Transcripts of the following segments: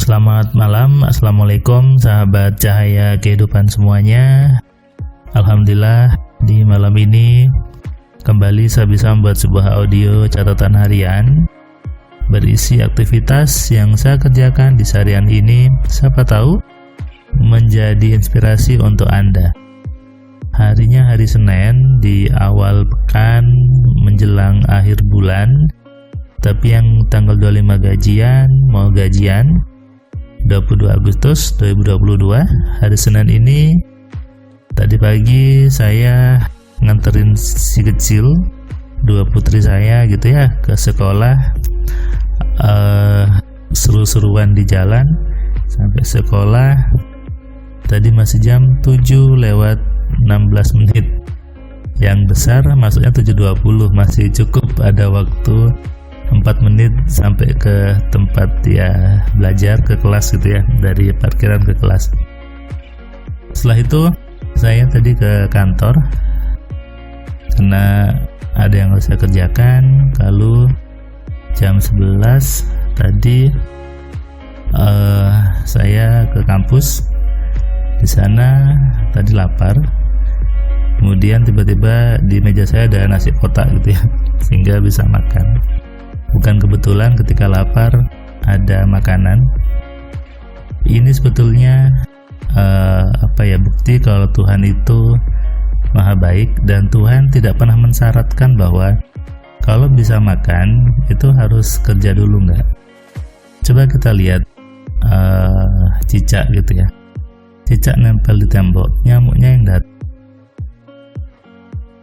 Selamat malam, Assalamualaikum sahabat cahaya kehidupan semuanya. Alhamdulillah di malam ini kembali saya bisa membuat sebuah audio catatan harian berisi aktivitas yang saya kerjakan di seharian ini. Siapa tahu menjadi inspirasi untuk Anda. Harinya hari Senin di awal pekan menjelang akhir bulan, tapi yang tanggal 25 mau gajian 22 Agustus 2022 hari Senin ini. Tadi pagi saya nganterin si kecil, dua putri saya gitu ya, ke sekolah. Seru-seruan di jalan sampai sekolah. Tadi masih jam 7:16 menit. Yang besar masuknya 7:20, masih cukup ada waktu 4 menit sampai ke tempat dia belajar, ke kelas gitu ya, dari parkiran ke kelas. Setelah itu saya tadi ke kantor karena ada yang harus saya kerjakan. Lalu jam 11 tadi saya ke kampus. Di sana tadi lapar, kemudian tiba-tiba di meja saya ada nasi kotak gitu ya, sehingga bisa makan. Bukan kebetulan ketika lapar ada makanan. Ini sebetulnya bukti kalau Tuhan itu maha baik, dan Tuhan tidak pernah mensyaratkan bahwa kalau bisa makan itu harus kerja dulu, enggak. Coba kita lihat cicak gitu ya. Cicak nempel di tembok, nyamuknya yang datang.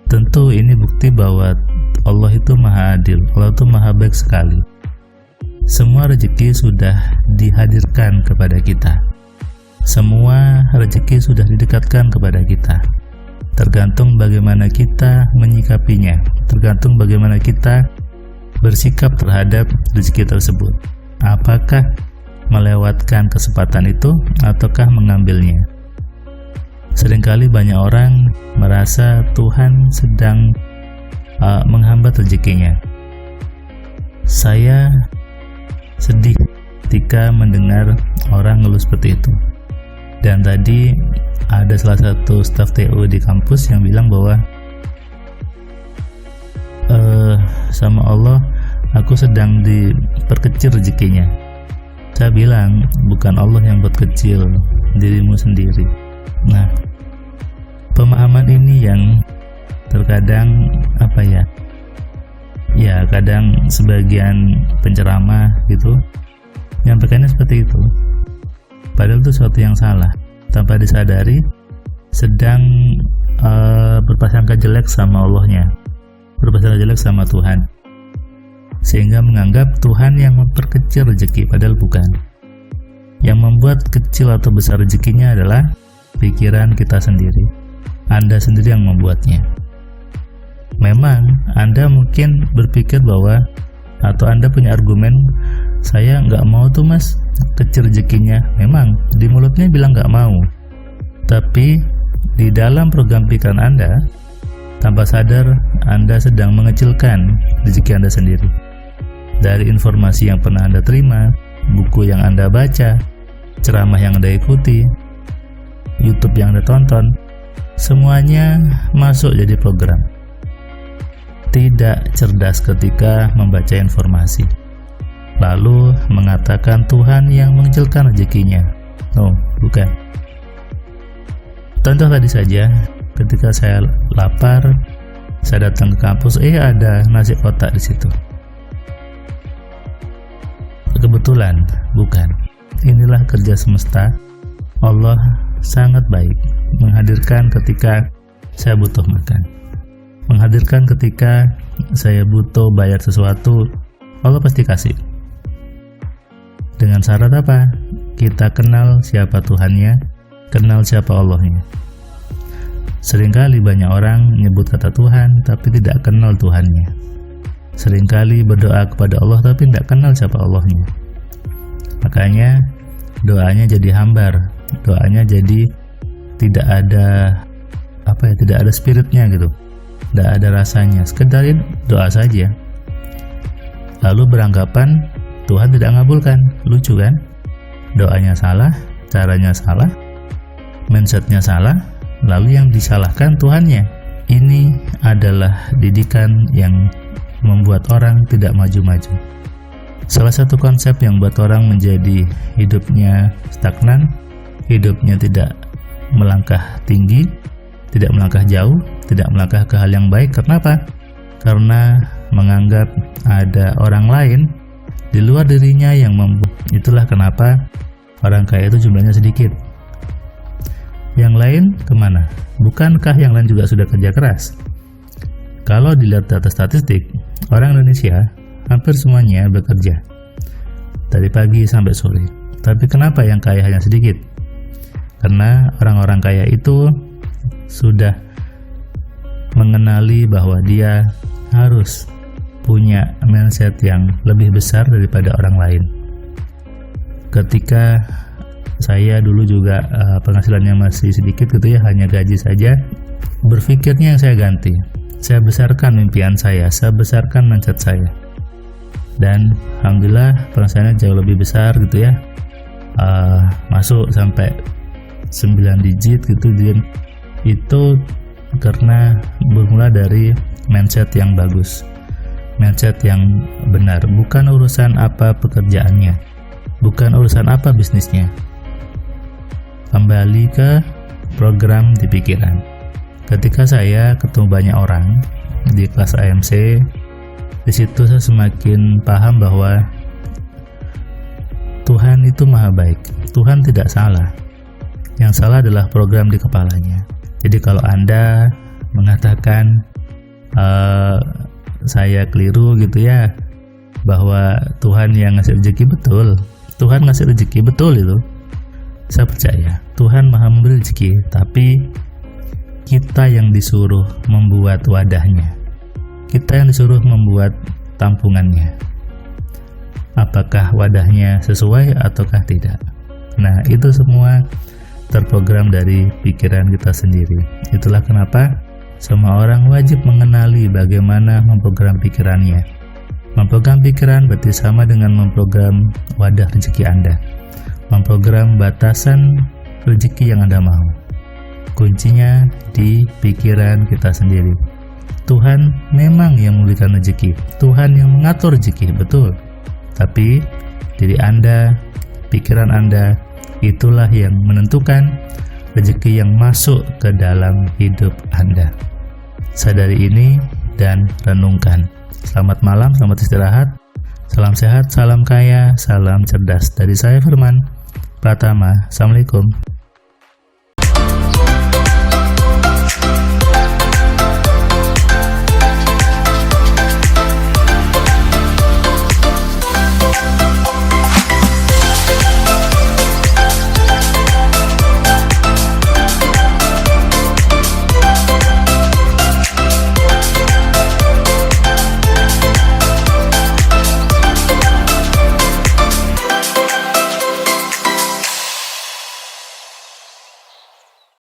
Tentu ini bukti bahwa Allah itu maha adil, Allah itu maha baik sekali. Semua rezeki sudah dihadirkan kepada kita. Semua rezeki sudah didekatkan kepada kita. Tergantung bagaimana kita menyikapinya, tergantung bagaimana kita bersikap terhadap rezeki tersebut. Apakah melewatkan kesempatan itu ataukah mengambilnya? Seringkali banyak orang merasa Tuhan sedang menghambat rezekinya. Saya sedih ketika mendengar orang ngeluh seperti itu. Dan tadi ada salah satu staf TU di kampus yang bilang bahwa sama Allah aku sedang diperkecil rezekinya. Saya bilang, bukan Allah yang buat kecil, dirimu sendiri. Nah, pemahaman ini yang terkadang kadang sebagian penceramah gitu nyampaikannya seperti itu, padahal itu sesuatu yang salah. Tanpa disadari sedang berprasangka jelek sama Allahnya, berprasangka jelek sama Tuhan, sehingga menganggap Tuhan yang memperkecil rezeki, padahal bukan. Yang membuat kecil atau besar rezekinya adalah pikiran kita sendiri. Anda sendiri yang membuatnya. Memang Anda mungkin berpikir bahwa, atau Anda punya argumen, saya nggak mau tuh mas kecil rezekinya. Memang di mulutnya bilang nggak mau, tapi di dalam program pikiran Anda, tanpa sadar Anda sedang mengecilkan rezeki Anda sendiri. Dari informasi yang pernah Anda terima, buku yang Anda baca, ceramah yang Anda ikuti, YouTube yang Anda tonton, semuanya masuk jadi program. Tidak cerdas ketika membaca informasi, lalu mengatakan Tuhan yang mengecilkan rezekinya. No, bukan. Contoh tadi saja, ketika saya lapar, saya datang ke kampus, ada nasi kotak di situ. Kebetulan, bukan. Inilah kerja semesta. Allah sangat baik, menghadirkan ketika saya butuh makan, menghadirkan ketika saya butuh bayar sesuatu. Allah pasti kasih. Dengan syarat apa? Kita kenal siapa Tuhannya, kenal siapa Allahnya. Seringkali banyak orang menyebut kata Tuhan tapi tidak kenal Tuhannya. Seringkali berdoa kepada Allah tapi tidak kenal siapa Allahnya. Makanya doanya jadi hambar, doanya jadi tidak ada spiritnya gitu, tidak ada rasanya, sekedar doa saja. Lalu beranggapan Tuhan tidak ngabulkan. Lucu kan? doanya salah, caranya salah, mindsetnya salah, lalu yang disalahkan Tuhannya. Ini adalah didikan yang membuat orang tidak maju-maju. Salah satu konsep yang buat orang menjadi hidupnya stagnan, hidupnya tidak melangkah tinggi, tidak melangkah jauh, tidak melangkah ke hal yang baik. Kenapa? Karena menganggap ada orang lain di luar dirinya yang membuat. Itulah kenapa orang kaya itu jumlahnya sedikit. Yang lain kemana? Bukankah yang lain juga sudah kerja keras? Kalau dilihat data statistik, orang Indonesia hampir semuanya bekerja dari pagi sampai sore. Tapi kenapa yang kaya hanya sedikit? Karena orang-orang kaya itu sudah mengenali bahwa dia harus punya mindset yang lebih besar daripada orang lain. Ketika saya dulu juga penghasilannya masih sedikit gitu ya, hanya gaji saja, berpikirnya yang saya ganti. Saya besarkan impian saya besarkan mindset saya. Dan alhamdulillah penghasilannya jauh lebih besar gitu ya, masuk sampai 9 digit gitu. Itu karena bermula dari mindset yang bagus, mindset yang benar. Bukan urusan apa pekerjaannya, bukan urusan apa bisnisnya. Kembali ke program di pikiran. Ketika saya ketemu banyak orang di kelas AMC, di situ saya semakin paham bahwa Tuhan itu maha baik. Tuhan tidak salah. Yang salah adalah program di kepalanya. Jadi kalau Anda mengatakan saya keliru gitu ya, bahwa Tuhan yang ngasih rezeki, betul. Tuhan ngasih rezeki, betul itu. Saya percaya Tuhan maha memberi rezeki, tapi kita yang disuruh membuat wadahnya. Kita yang disuruh membuat tampungannya. Apakah wadahnya sesuai ataukah tidak? Nah, itu semua terprogram dari pikiran kita sendiri. Itulah kenapa semua orang wajib mengenali bagaimana memprogram pikirannya. Memprogram pikiran berarti sama dengan memprogram wadah rezeki Anda. Memprogram batasan rezeki yang Anda mau. Kuncinya di pikiran kita sendiri. Tuhan memang yang memberikan rezeki, Tuhan yang mengatur rezeki, betul. Tapi diri Anda, pikiran Anda, itulah yang menentukan rezeki yang masuk ke dalam hidup Anda. Sadari ini dan renungkan. Selamat malam, selamat istirahat. Salam sehat, salam kaya, salam cerdas. Dari saya Firman Pratama. Assalamualaikum.